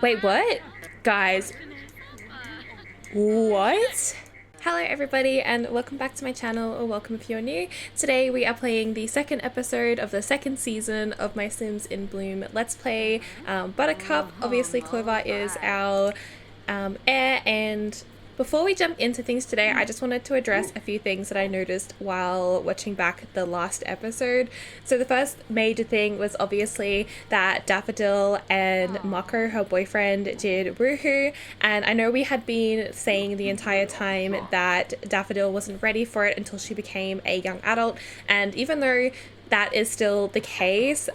Wait, what? Guys, what? Hello everybody and welcome back to my channel, or welcome if you're new. Today we are playing the second episode of the second season of my Sims in Bloom Let's Play. Buttercup, obviously Clover is our heir, and before we jump into things today, I just wanted to address a few things that I noticed while watching back the last episode. So the first major thing was obviously that Daffodil and Mako, her boyfriend, did woohoo, and I know we had been saying the entire time that Daffodil wasn't ready for it until she became a young adult, and even though that is still the case,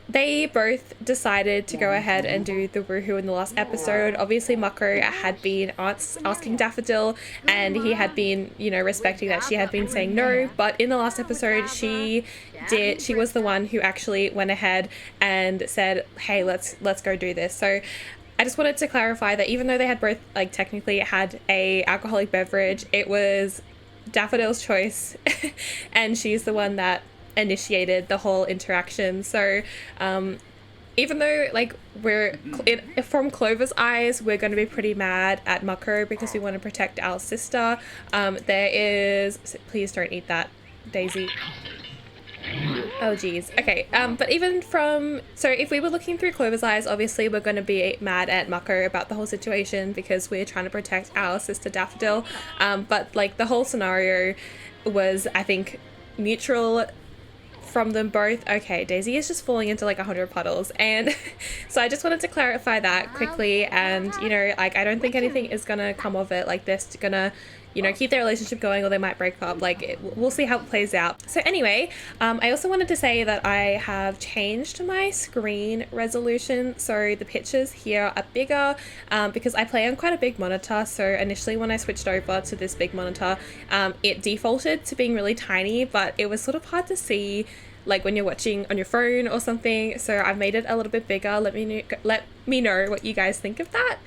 they both decided to go ahead and do the woohoo in the last episode. Obviously, Mako had been asking Daffodil, and he had been, respecting that she had been saying no. But in the last episode, she was the one who actually went ahead and said, "Hey, let's go do this." So I just wanted to clarify that even though they had both technically had a alcoholic beverage, it was Daffodil's choice, and she's the one that initiated the whole interaction. So even though we're from Clover's eyes, we're going to be pretty mad at Mako because we want to protect our sister, there is, please don't eat that, Daisy. Oh geez. Okay, but even so if we were looking through Clover's eyes, obviously we're going to be mad at Mako about the whole situation because we're trying to protect our sister Daffodil, but the whole scenario was, I think, mutual from them both. Okay, Daisy is just falling into 100 puddles, and so I just wanted to clarify that quickly, and I don't think anything is gonna come of it. They're gonna keep their relationship going, or they might break up. We'll see how it plays out. So anyway, I also wanted to say that I have changed my screen resolution, so the pictures here are bigger, because I play on quite a big monitor. So initially when I switched over to this big monitor, it defaulted to being really tiny, but it was sort of hard to see when you're watching on your phone or something. So I've made it a little bit bigger. Let me know what you guys think of that.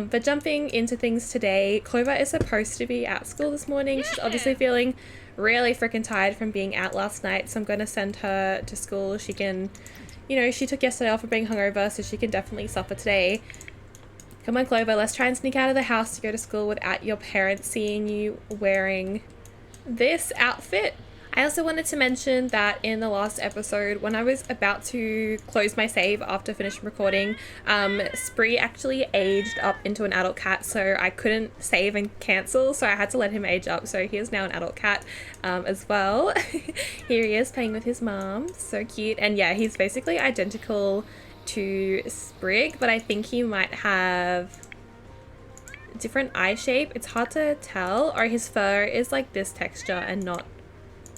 But jumping into things today, Clover is supposed to be at school this morning. She's obviously feeling really freaking tired from being out last night, so I'm going to send her to school. She can, she took yesterday off for being hungover, so she can definitely suffer today. Come on, Clover, let's try and sneak out of the house to go to school without your parents seeing you wearing this outfit. I also wanted to mention that in the last episode, when I was about to close my save after finishing recording, Spree actually aged up into an adult cat, so I couldn't save and cancel, so I had to let him age up. So he is now an adult cat as well. Here he is playing with his mom, so cute. And yeah, he's basically identical to Sprig, but I think he might have different eye shape. It's hard to tell, or his fur is this texture and not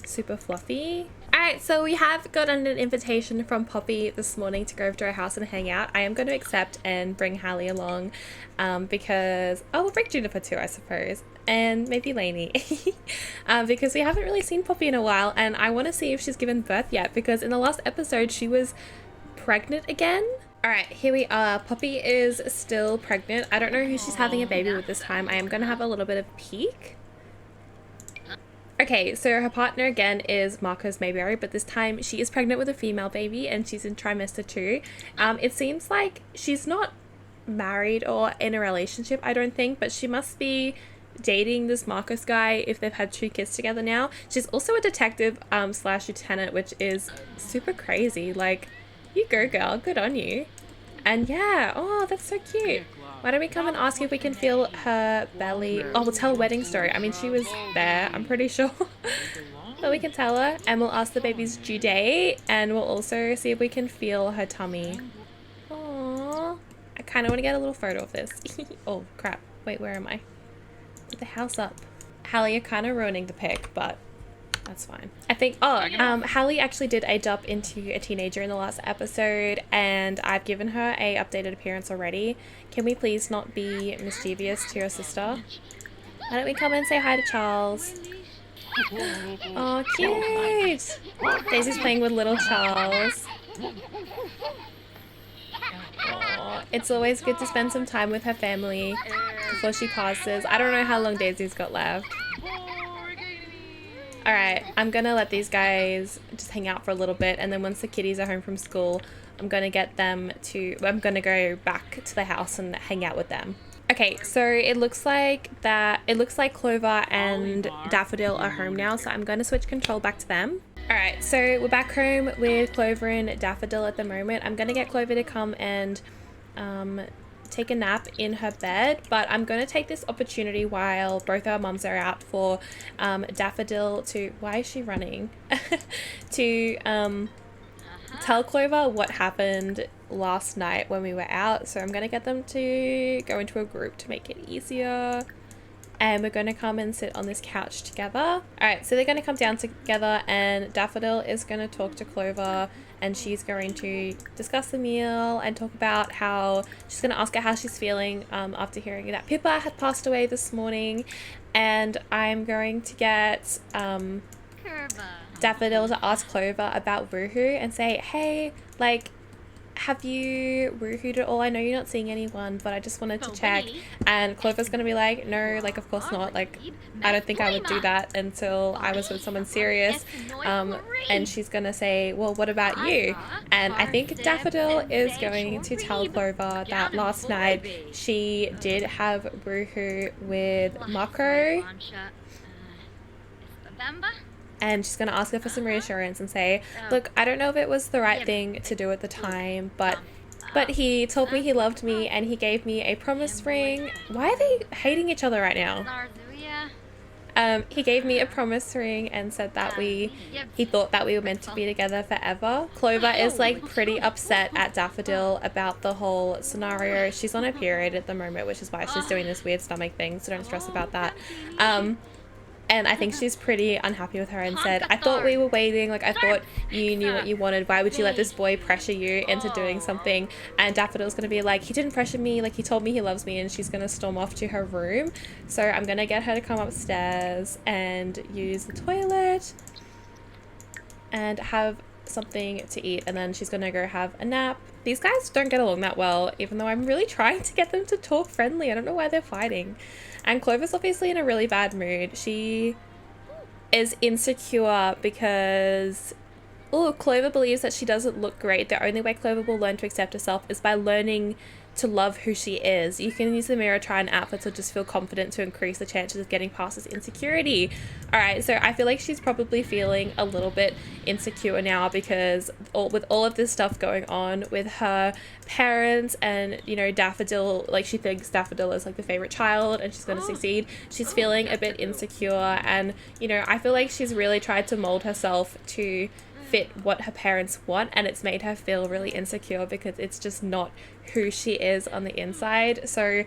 super fluffy. Alright, so we have gotten an invitation from Poppy this morning to go over to our house and hang out. I am going to accept and bring Hallie along, because we'll bring Juniper too, I suppose, and maybe Lainey, because we haven't really seen Poppy in a while, and I want to see if she's given birth yet, because in the last episode she was pregnant again. Alright, here we are. Poppy is still pregnant. I don't know who she's having a baby with this time. I am going to have a little bit of a peek. Okay, so her partner again is Marco's Mayberry, but this time she is pregnant with a female baby and she's in trimester 2. It seems like she's not married or in a relationship, I don't think, but she must be dating this Marcos guy if they've had 2 kids together now. She's also a detective slash lieutenant, which is super crazy. You go girl, good on you. And yeah, oh, that's so cute. Why don't we come and ask if we can feel her belly? Oh, we'll tell a wedding story. I mean, she was there, I'm pretty sure. But we can tell her, and we'll ask the baby's due date, and we'll also see if we can feel her tummy. Aww. I kind of want to get a little photo of this. Oh, crap. Wait, where am I? Put the house up. Hallie, you're kind of ruining the pic, but that's fine. I think, Hallie actually did age up into a teenager in the last episode, and I've given her a updated appearance already. Can we please not be mischievous to your sister? Why don't we come and say hi to Charles? Oh, cute! Daisy's playing with little Charles. Oh, it's always good to spend some time with her family before she passes. I don't know how long Daisy's got left. Alright, I'm gonna let these guys just hang out for a little bit, and then once the kiddies are home from school, I'm going to get them to, I'm going to go back to the house and hang out with them. Okay, so it looks like Clover and Daffodil are home now, so I'm going to switch control back to them. Alright, so we're back home with Clover and Daffodil at the moment. I'm going to get Clover to come and take a nap in her bed, but I'm going to take this opportunity while both our mums are out for Daffodil to, why is she running? to tell Clover what happened last night when we were out. So I'm going to get them to go into a group to make it easier. And we're going to come and sit on this couch together. Alright, so they're going to come down together and Daffodil is going to talk to Clover and she's going to discuss the meal and talk about how she's going to ask her how she's feeling after hearing that Pippa had passed away this morning. And I'm going to get Daffodil to ask Clover about woohoo and say, hey, like, have you woohooed at all? I know you're not seeing anyone, but I just wanted to check. And Clover's gonna be like, no, like, of course not. Like, I don't think I would do that until I was with someone serious. And she's gonna say, well, what about you? And I think Daffodil is going to tell Clover that last night she did have woohoo with Mako. And she's going to ask her for some reassurance and say, look, I don't know if it was the right thing to do at the time, but he told me he loved me and he gave me a promise ring. Why are they hating each other right now? He gave me a promise ring and said that he thought that we were meant to be together forever. Clover is like pretty upset at Daffodil about the whole scenario. She's on her period at the moment, which is why she's doing this weird stomach thing, so don't stress about that. And I think she's pretty unhappy with her and said, I thought we were waiting, like I thought you knew what you wanted, why would you let this boy pressure you into doing something? And Daffodil's going to be like, he didn't pressure me, like he told me he loves me, and she's going to storm off to her room. So I'm going to get her to come upstairs and use the toilet and have something to eat, and then she's going to go have a nap. These guys don't get along that well, even though I'm really trying to get them to talk friendly. I don't know why they're fighting. And Clover's obviously in a really bad mood. She is insecure because, Clover believes that she doesn't look great. The only way Clover will learn to accept herself is by learning to love who she is. You can use the mirror, try an outfit to just feel confident to increase the chances of getting past this insecurity. Alright, so I feel like she's probably feeling a little bit insecure now because with all of this stuff going on with her parents and, you know, Daffodil, like she thinks Daffodil is like the favorite child and she's going to succeed. She's feeling a bit insecure and, you know, I feel like she's really tried to mold herself to fit what her parents want, and it's made her feel really insecure because it's just not who she is on the inside. So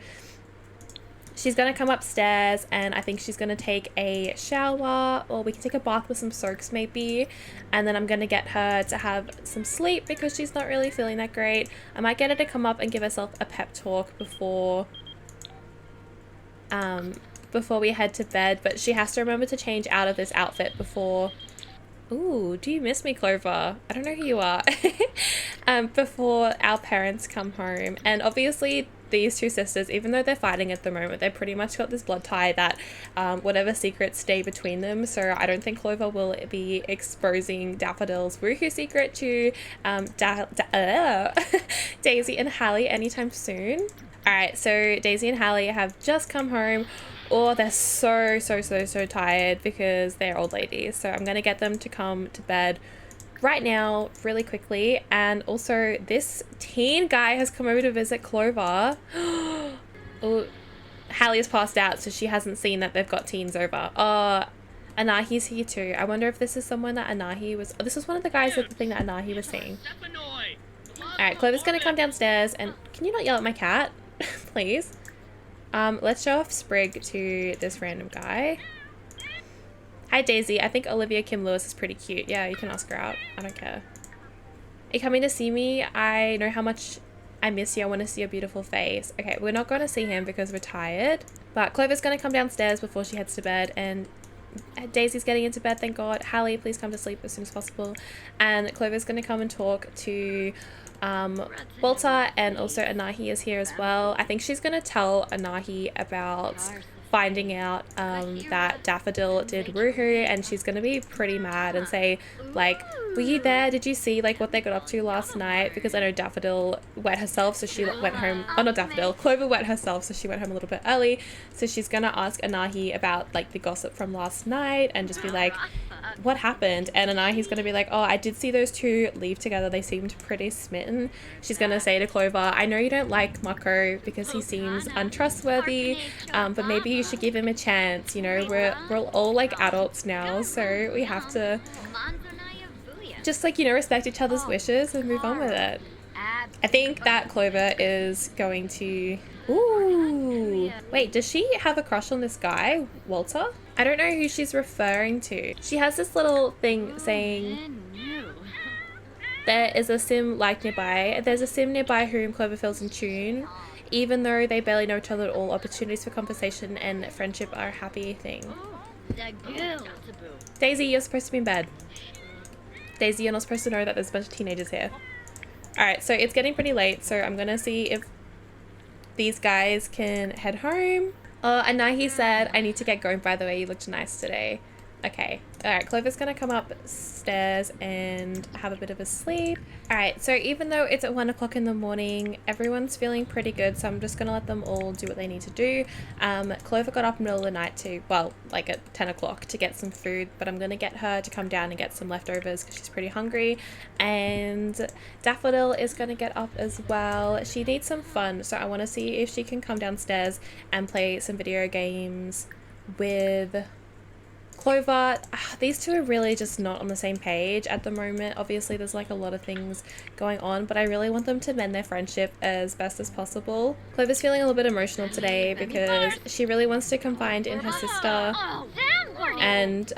she's gonna come upstairs and I think she's gonna take a shower, or we can take a bath with some soaks maybe, and then I'm gonna get her to have some sleep because she's not really feeling that great. I might get her to come up and give herself a pep talk before we head to bed, but she has to remember to change out of this outfit before. Ooh, do you miss me, Clover? I don't know who you are. Before our parents come home. And obviously these two sisters, even though they're fighting at the moment, they've pretty much got this blood tie that whatever secrets stay between them. So I don't think Clover will be exposing Daffodil's woohoo secret to Daisy and Hallie anytime soon. Alright, so Daisy and Hallie have just come home. Oh, they're so tired because they're old ladies. So I'm going to get them to come to bed right now really quickly. And also this teen guy has come over to visit Clover. Oh, Hallie's passed out, so she hasn't seen that they've got teens over. Anahi's here too. I wonder if this is someone that Anahi was... Oh, this was one of the guys at the thing that Anahi was seeing. Alright, Clover's going to come downstairs and... Can you not yell at my cat? Please. Let's show off Sprig to this random guy. Hi Daisy, I think Olivia Kim Lewis is pretty cute. Yeah, you can ask her out. I don't care. Are you coming to see me? I know how much I miss you. I want to see your beautiful face. Okay, we're not going to see him because we're tired. But Clover's going to come downstairs before she heads to bed, and Daisy's getting into bed, thank God. Hallie, please come to sleep as soon as possible. And Clover's going to come and talk to Walter, and also Anahi is here as well. I think she's going to tell Anahi about finding out that Daffodil did woo her, and she's gonna be pretty mad and say like, were you there? Did you see like what they got up to last night? Because I know Daffodil wet herself, so she went home. Oh, not Daffodil. Clover wet herself, so she went home a little bit early. So she's gonna ask Anahi about like the gossip from last night and just be like, what happened? And Anahi's gonna be like, oh, I did see those two leave together. They seemed pretty smitten. She's gonna say to Clover, I know you don't like Mako because he seems untrustworthy, but maybe you should give him a chance. You know, we're all like adults now, so we have to just like, you know, respect each other's wishes and move on with it. I think that Clover is going to... Ooh. Wait, does she have a crush on this guy, Walter? I don't know who she's referring to. She has this little thing saying there is a sim like nearby. There's a sim nearby whom Clover feels in tune. Even though they barely know each other at all, opportunities for conversation and friendship are a happy thing. Daisy, you're supposed to be in bed. Daisy, you're not supposed to know that there's a bunch of teenagers here. Alright, so it's getting pretty late, so I'm gonna see if these guys can head home. Oh, and now he said, I need to get going, by the way, you looked nice today. Okay. Alright, Clover's gonna come upstairs and have a bit of a sleep. Alright, so even though it's at 1 o'clock in the morning, everyone's feeling pretty good, so I'm just gonna let them all do what they need to do. Clover got up in the middle of the night to, well, like at 10 o'clock to get some food, but I'm gonna get her to come down and get some leftovers because she's pretty hungry. And Daffodil is gonna get up as well. She needs some fun, so I want to see if she can come downstairs and play some video games with Clover. These two are really just not on the same page at the moment. Obviously there's like a lot of things going on, but I really want them to mend their friendship as best as possible. Clover's feeling a little bit emotional today because she really wants to confide in her sister, and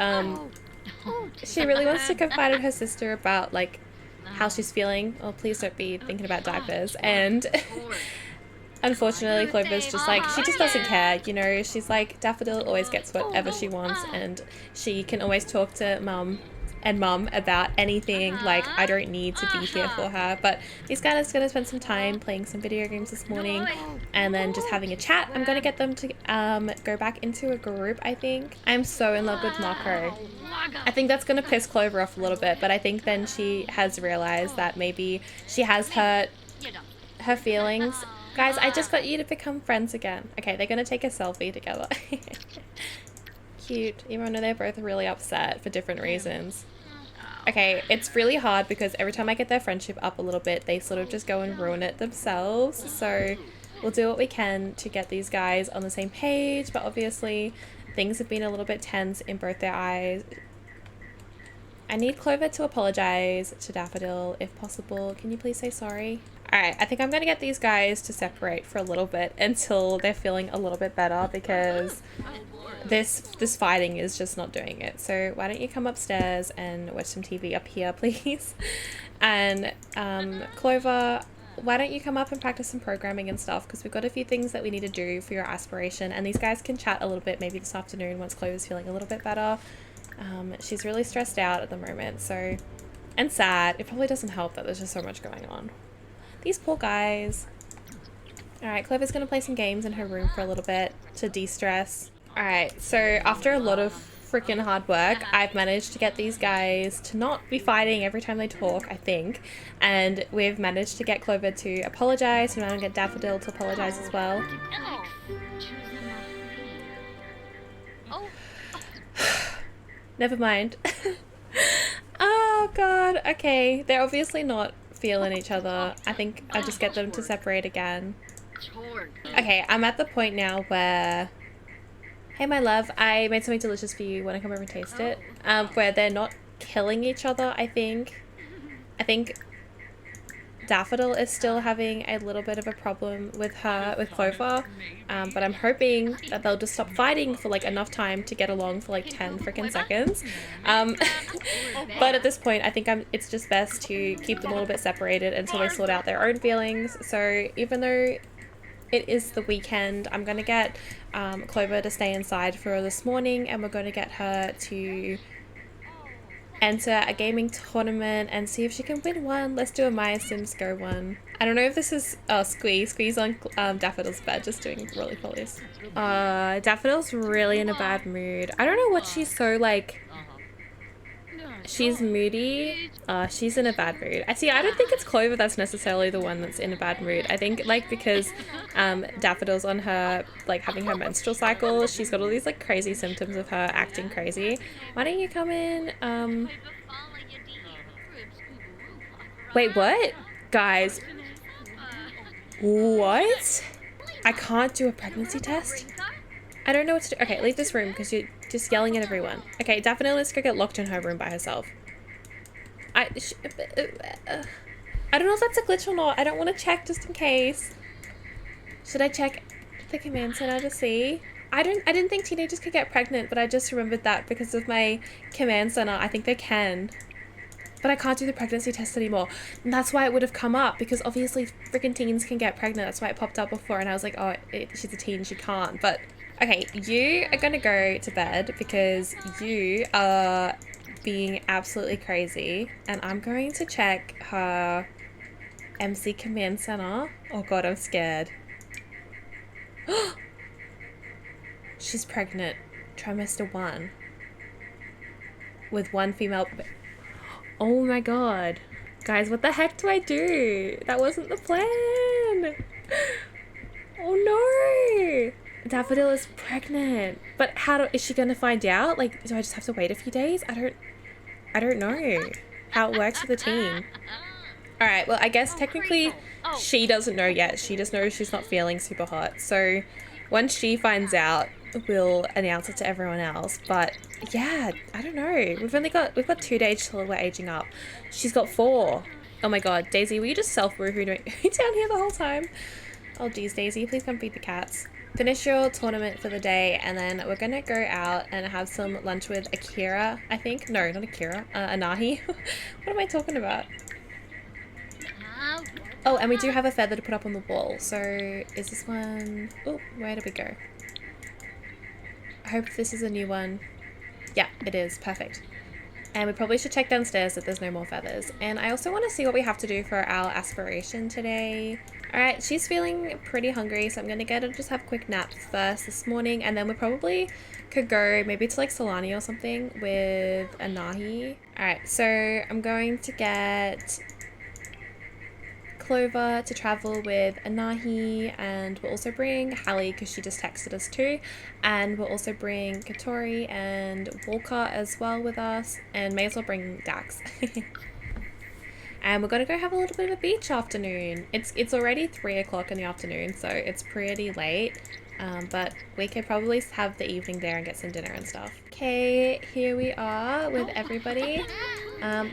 she really wants to confide in her sister about like how she's feeling. Oh, please don't be thinking about diapers. And unfortunately, Clover's just like, she just doesn't care, you know. She's like, Daffodil always gets whatever she wants, and she can always talk to mum about anything. Like, I don't need to be here for her. But these guys are going to spend some time playing some video games this morning and then just having a chat. I'm going to get them to go back into a group, I think. I'm so in love with Mako. I think that's going to piss Clover off a little bit, but I think then she has realized that maybe she has hurt her feelings. Guys, I just got you to become friends again. Okay, they're gonna take a selfie together. Cute, even though they're both really upset for different reasons. Okay, it's really hard because every time I get their friendship up a little bit, they sort of just go and ruin it themselves. So we'll do what we can to get these guys on the same page, but obviously things have been a little bit tense in both their eyes. I need Clover to apologize to Daffodil if possible. Can you please say sorry? Alright, I think I'm going to get these guys to separate for a little bit until they're feeling a little bit better, because this fighting is just not doing it. So why don't you come upstairs and watch some TV up here, please? And Clover, why don't you come up and practice some programming and stuff, because we've got a few things that we need to do for your aspiration, and these guys can chat a little bit maybe this afternoon once Clover's feeling a little bit better. She's really stressed out at the moment, so, and sad. It probably doesn't help that there's just so much going on. These poor guys. Alright, Clover's gonna play some games in her room for a little bit to de-stress. Alright, so after a lot of freaking hard work, I've managed to get these guys to not be fighting every time they talk, I think. And we've managed to get Clover to apologize, and I'm gonna get Daffodil to apologize as well. Never mind. Oh god, okay. They're obviously not feeling each other. I think I'll just get them to separate again. Okay, I'm at the point now where, hey my love, I made something delicious for you. Want to come over and taste it? Where they're not killing each other, I think. I think Daffodil is still having a little bit of a problem with Clover, but I'm hoping that they'll just stop fighting for like enough time to get along for like 10 freaking seconds. But at this point, I think it's just best to keep them a little bit separated until they sort out their own feelings. So even though it is the weekend, I'm going to get Clover to stay inside for this morning, and we're going to get her to enter a gaming tournament and see if she can win one. Let's do a Maya Sims Go one. I don't know if this is Squeeze on Daffodil's bed, just doing roly polies. Daffodil's really in a bad mood. I don't know what she's so like. She's moody. She's in a bad mood. I don't think it's Clover that's necessarily the one that's in a bad mood. I think like because Daffodil's on her like having her menstrual cycle, she's got all these like crazy symptoms of her acting crazy. Why don't you come in? Wait, what? Guys. What? I can't do a pregnancy test? I don't know what to do. Okay, leave this room because you're just yelling at everyone. Okay, Daffodil, let's go get locked in her room by herself. I don't know if that's a glitch or not. I don't want to check just in case. Should I check the command center to see? I didn't think teenagers could get pregnant, but I just remembered that because of my command center. I think they can. But I can't do the pregnancy test anymore. And that's why it would have come up, because obviously freaking teens can get pregnant. That's why it popped up before, and I was like, oh, she's a teen, she can't. But okay, you are gonna go to bed because you are being absolutely crazy, and I'm going to check her MC command center. Oh god, I'm scared. She's pregnant, trimester 1, with 1 female. Oh my god. Guys, what the heck do I do? That wasn't the plan. Oh no. Daffodil is pregnant. But is she gonna find out? Like, do I just have to wait a few days? I don't know how it works with a teen. Alright, well I guess technically she doesn't know yet. She just knows she's not feeling super hot. So once she finds out, we'll announce it to everyone else. But yeah, I don't know. We've got 2 days till we're aging up. She's got 4. Oh my god, Daisy, were you just self-woohooing down here the whole time? Oh geez, Daisy, please come feed the cats. Finish your tournament for the day, and then we're gonna go out and have some lunch with Akira, I think. No, not Akira. Anahi. What am I talking about? Oh, and we do have a feather to put up on the wall. So is this one? Oh, where did we go? I hope this is a new one. Yeah, it is. Perfect. And we probably should check downstairs that there's no more feathers. And I also want to see what we have to do for our aspiration today. Alright, she's feeling pretty hungry, so I'm going to get her to just have quick naps first this morning. And then we probably could go maybe to like Solani or something with Anahi. Alright, so I'm going to get Clover to travel with Anahi, and we'll also bring Hallie because she just texted us too, and we'll also bring Katori and Walker as well with us, and may as well bring Dax. And we're gonna go have a little bit of a beach afternoon. It's already 3 o'clock in the afternoon, so it's pretty late, but we could probably have the evening there and get some dinner and stuff. Okay, here we are with everybody.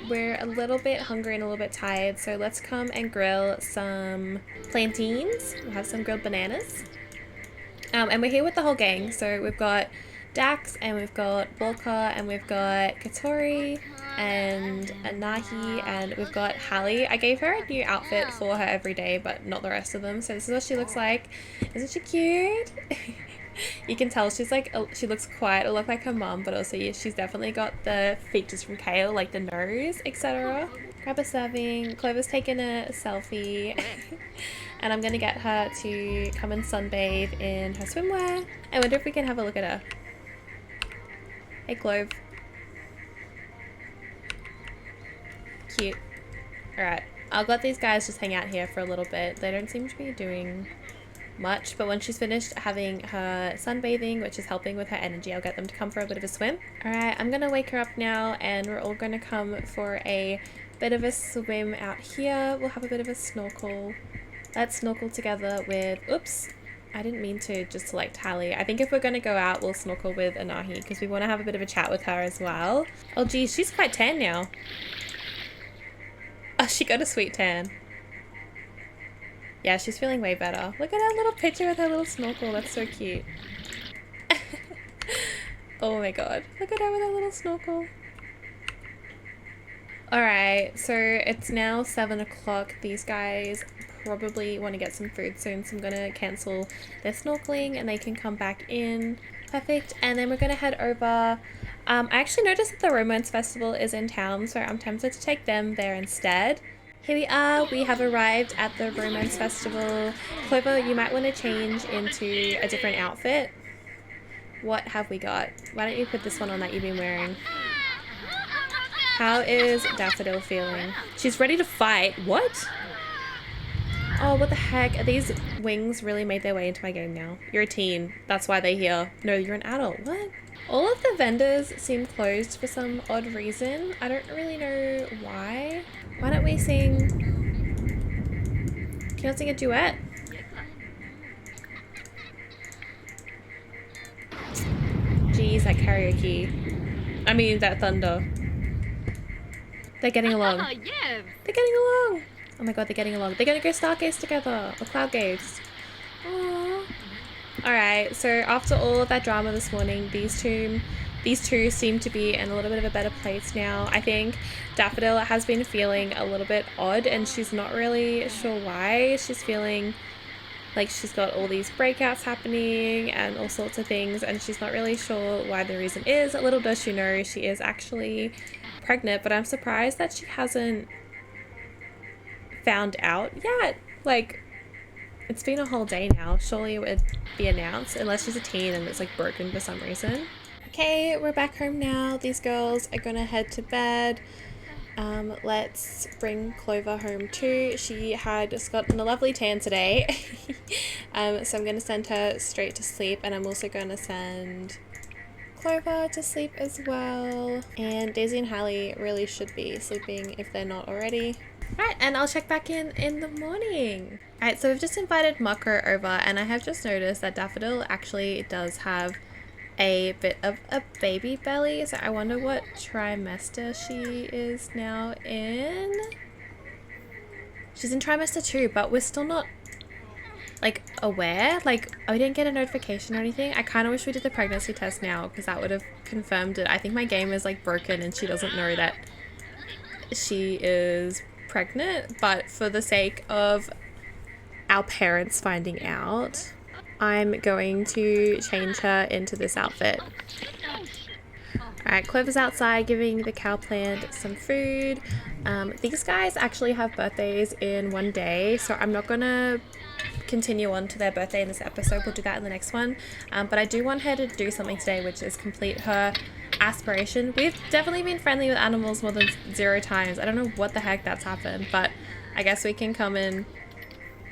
We're a little bit hungry and a little bit tired, so let's come and grill some plantains. We'll have some grilled bananas. And we're here with the whole gang, so we've got Dax, and we've got Walker, and we've got Katori, and Anahi, and we've got Hallie. I gave her a new outfit for her every day, but not the rest of them, so this is what she looks like. Isn't she cute? You can tell she's like, she looks quite a lot like her mum, but also yeah, she's definitely got the features from Kale, like the nose, etc. Grab a serving. Clover's taking a selfie. And I'm gonna get her to come and sunbathe in her swimwear. I wonder if we can have a look at her. Hey Clove. Cute. Alright, I'll let these guys just hang out here for a little bit. They don't seem to be doing much, but when she's finished having her sunbathing, which is helping with her energy, I'll get them to come for a bit of a swim. Alright, I'm gonna wake her up now, and we're all gonna come for a bit of a swim out here. We'll have a bit of a snorkel. Let's snorkel together with, oops, I didn't mean to just select Hallie. I think if we're gonna go out, we'll snorkel with Anahi because we want to have a bit of a chat with her as well. Oh geez, she's quite tan now. Oh, she got a sweet tan. Yeah, she's feeling way better. Look at her little picture with her little snorkel. That's so cute. Oh my god. Look at her with her little snorkel. Alright, so it's now 7 o'clock. These guys probably want to get some food soon, so I'm going to cancel their snorkeling and they can come back in. Perfect. And then we're going to head over. I actually noticed that the Romance Festival is in town, so I'm tempted to take them there instead. Here we are. We have arrived at the Romance Festival. Clover, you might want to change into a different outfit. What have we got? Why don't you put this one on that you've been wearing? How is Daffodil feeling? She's ready to fight. What? Oh, what the heck? Are these wings really made their way into my game now? You're a teen. That's why they're here. No, you're an adult. What? All of the vendors seem closed for some odd reason. I don't really know why. Why don't we sing... Can you sing a duet? Jeez, that karaoke. I mean, that thunder. They're getting along. They're getting along. Oh my god, they're getting along. They're gonna go stargaze together. Or cloud gaze. Aww. Alright, so after all of that drama this morning, these two seem to be in a little bit of a better place now. I think Daffodil has been feeling a little bit odd and she's not really sure why. She's feeling like she's got all these breakouts happening and all sorts of things, and she's not really sure why the reason is. Little does she know she is actually pregnant, but I'm surprised that she hasn't found out yet. Like, it's been a whole day now. Surely it would be announced, unless she's a teen and it's like broken for some reason. Okay, we're back home now. These girls are gonna head to bed. Let's bring Clover home too. She had just gotten a lovely tan today. So I'm gonna send her straight to sleep, and I'm also gonna send Clover to sleep as well. And Daisy and Hallie really should be sleeping if they're not already. Right, and I'll check back in the morning. Alright, so we've just invited Mako over, and I have just noticed that Daffodil actually does have a bit of a baby belly, so I wonder what trimester she is now in. She's in trimester 2, but we're still not like aware. Like, I didn't get a notification or anything. I kind of wish we did the pregnancy test now, because that would have confirmed it. I think my game is like broken and she doesn't know that she is pregnant, but for the sake of our parents finding out, I'm going to change her into this outfit. Alright, Clover's outside giving the cow plant some food. These guys actually have birthdays in one day, so I'm not gonna continue on to their birthday in this episode. We'll do that in the next one. But I do want her to do something today, which is complete her aspiration. We've definitely been friendly with animals more than 0 times. I don't know what the heck that's happened, but I guess we can come and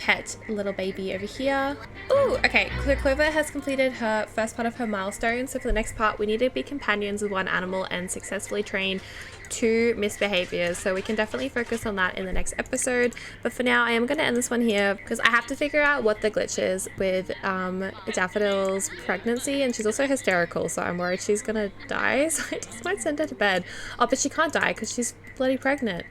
pet little baby over here. Ooh, okay, Clover has completed her first part of her milestone, so for the next part we need to be companions with one animal and successfully train 2 misbehaviors, so we can definitely focus on that in the next episode. But for now I am going to end this one here because I have to figure out what the glitch is with Daffodil's pregnancy, and she's also hysterical, so I'm worried she's gonna die, so I just might send her to bed. Oh, but she can't die because she's bloody pregnant,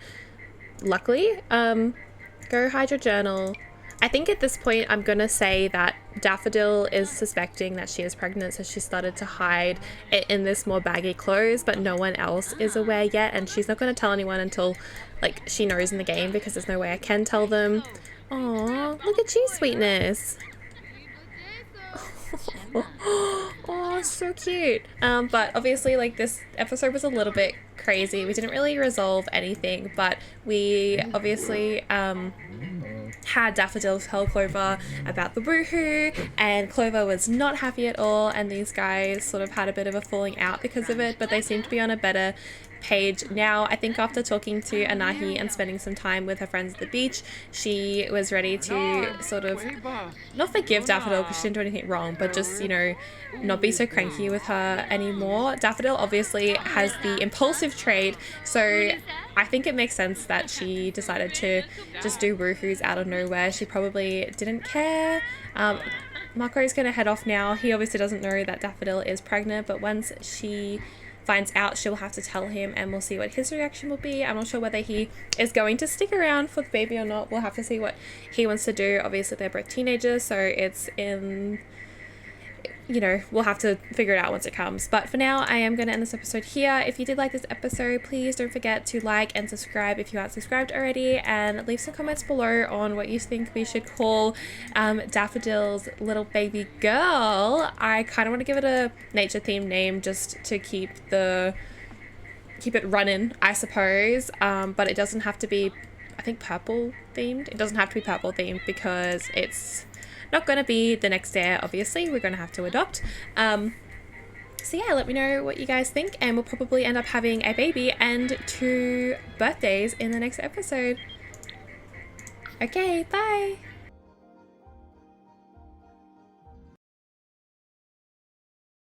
luckily. Go hide your journal. I think at this point I'm gonna say that Daffodil is suspecting that she is pregnant, so she started to hide it in this more baggy clothes, but no one else is aware yet, and she's not gonna tell anyone until like she knows in the game, because there's no way I can tell them. Aww, look at you, sweetness. Oh, so cute. But obviously, like, this episode was a little bit crazy. We didn't really resolve anything, but we obviously had Daffodil tell Clover about the woohoo, and Clover was not happy at all, and these guys sort of had a bit of a falling out because of it, but they seem to be on a better page now. I think after talking to Anahi and spending some time with her friends at the beach, she was ready to sort of not forgive Daffodil because she didn't do anything wrong, but just, you know, not be so cranky with her anymore. Daffodil obviously has the impulsive trait, so I think it makes sense that she decided to just do woohoos out of nowhere. She probably didn't care. Mako's gonna head off now. He obviously doesn't know that Daffodil is pregnant, but once she finds out, she'll have to tell him, and we'll see what his reaction will be. I'm not sure whether he is going to stick around for the baby or not. We'll have to see what he wants to do. Obviously they're both teenagers, so it's in you know, we'll have to figure it out once it comes. But for now, I am going to end this episode here. If you did like this episode, please don't forget to like and subscribe if you aren't subscribed already, and leave some comments below on what you think we should call Daffodil's little baby girl. I kind of want to give it a nature themed name just to keep it running, I suppose. But it doesn't have to be, I think, purple themed. It doesn't have to be purple themed because it's not going to be the next heir, obviously. We're going to have to adopt. So yeah, let me know what you guys think, and we'll probably end up having a baby and 2 birthdays in the next episode. Okay, bye!